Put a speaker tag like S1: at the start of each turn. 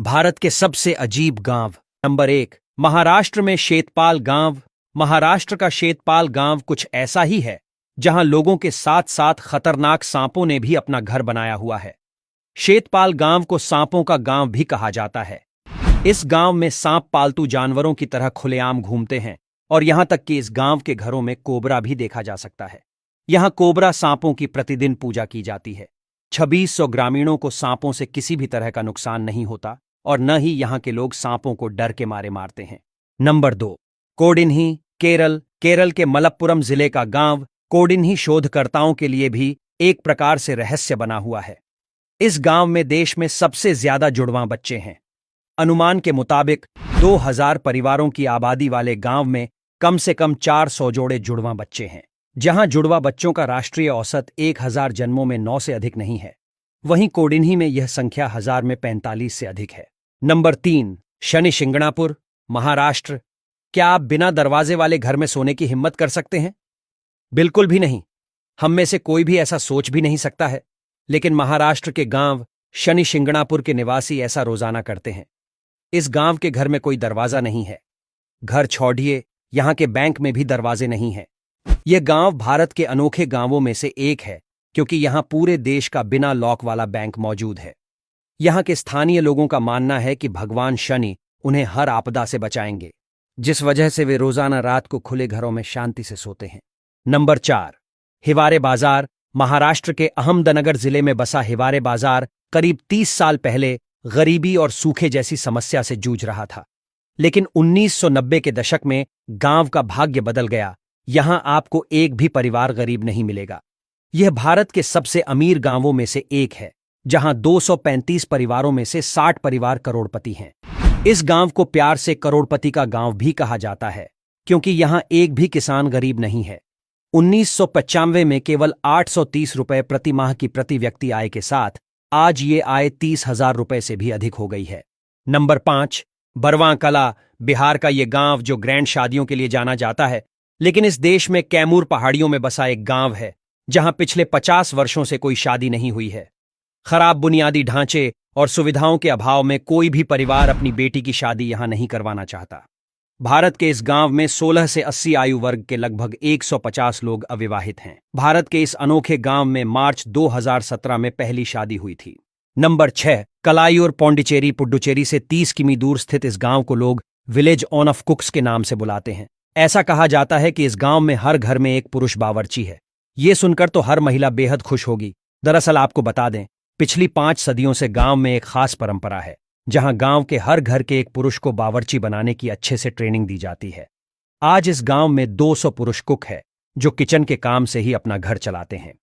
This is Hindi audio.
S1: भारत के सबसे अजीब गांव। नंबर 1, महाराष्ट्र में शेतपाल गांव। महाराष्ट्र का शेतपाल गांव कुछ ऐसा ही है जहां लोगों के साथ साथ खतरनाक सांपों ने भी अपना घर बनाया हुआ है। शेतपाल गांव को सांपों का गांव भी कहा जाता है। इस गांव में सांप पालतू जानवरों की तरह खुलेआम घूमते हैं और यहां तक कि इस गांव के घरों में कोबरा भी देखा जा सकता है। यहां कोबरा सांपों की प्रतिदिन पूजा की जाती है। 2600 ग्रामीणों को सांपों से किसी भी तरह का नुकसान नहीं होता और न ही यहां के लोग सांपों को डर के मारे मारते हैं। नंबर 2, कोडिन्ही, केरल। केरल के मलप्पुरम जिले का गांव कोडिन्ही शोधकर्ताओं के लिए भी एक प्रकार से रहस्य बना हुआ है। इस गांव में देश में सबसे ज्यादा जुड़वां बच्चे हैं। अनुमान के मुताबिक 2000 परिवारों की आबादी वाले गांव में कम से कम 400 जोड़े जुड़वां बच्चे हैं। जहां जुड़वा बच्चों का राष्ट्रीय औसत 1000 जन्मों में 9 से अधिक नहीं है, वहीं कोडिन्ही में यह संख्या 1000 में 45 से अधिक है। नंबर 3, शनि शिंगणापुर, महाराष्ट्र। क्या आप बिना दरवाजे वाले घर में सोने की हिम्मत कर सकते हैं? बिल्कुल भी नहीं। हम में से कोई भी ऐसा सोच भी नहीं सकता है, लेकिन महाराष्ट्र के गांव शनि शिंगणापुर के निवासी ऐसा रोजाना करते हैं। इस गांव के घर में कोई दरवाजा नहीं है। घर छोड़िए, यहां के बैंक में भी दरवाजे नहीं हैं। यह गांव भारत के अनोखे गांवों में से एक है क्योंकि यहां पूरे देश का बिना लॉक वाला बैंक मौजूद है। यहां के स्थानीय लोगों का मानना है कि भगवान शनि उन्हें हर आपदा से बचाएंगे, जिस वजह से वे रोजाना रात को खुले घरों में शांति से सोते हैं। नंबर 4, हिवारे बाजार। महाराष्ट्र के अहमदनगर जिले में बसा हिवारे बाजार करीब 30 साल पहले गरीबी और सूखे जैसी समस्या से जूझ रहा था। लेकिन 1990 के दशक में गांव का भाग्य बदल गया। यहां आपको एक भी परिवार गरीब नहीं मिलेगा। यह भारत के सबसे अमीर गांवों में से एक है, जहां 235 परिवारों में से 60 परिवार करोड़पति हैं। इस गांव को प्यार से करोड़पति का गांव भी कहा जाता है क्योंकि यहां एक भी किसान गरीब नहीं है। 1995 में केवल 830 रुपए प्रति माह की प्रति व्यक्ति आय के साथ आज ये आय 30,000 रुपए से भी अधिक हो गई है। नंबर 5, बरवां कला। बिहार का ये गांव जो ग्रैंड शादियों के लिए जाना जाता है, लेकिन इस देश में कैमूर पहाड़ियों में बसा एक गांव है जहां पिछले 50 वर्षों से कोई शादी नहीं हुई है। खराब बुनियादी ढांचे और सुविधाओं के अभाव में कोई भी परिवार अपनी बेटी की शादी यहां नहीं करवाना चाहता। भारत के इस गांव में 16 से 80 आयु वर्ग के लगभग 150 लोग अविवाहित हैं। भारत के इस अनोखे गांव में मार्च 2017 में पहली शादी हुई थी। नंबर 6, कलायूर, पौंडीचेरी। पुडुचेरी से 30 किमी दूर स्थित इस गांव को लोग विलेज ऑफ कुक्स के नाम से बुलाते हैं। ऐसा कहा जाता है कि इस गांव में हर घर में एक पुरुष बावर्ची है। ये सुनकर तो हर महिला बेहद खुश होगी। दरअसल आपको बता दें, पिछली 5 सदियों से गांव में एक खास परंपरा है जहां गांव के हर घर के एक पुरुष को बावर्ची बनाने की अच्छे से ट्रेनिंग दी जाती है। आज इस गांव में 200 पुरुष कुक है जो किचन के काम से ही अपना घर चलाते हैं।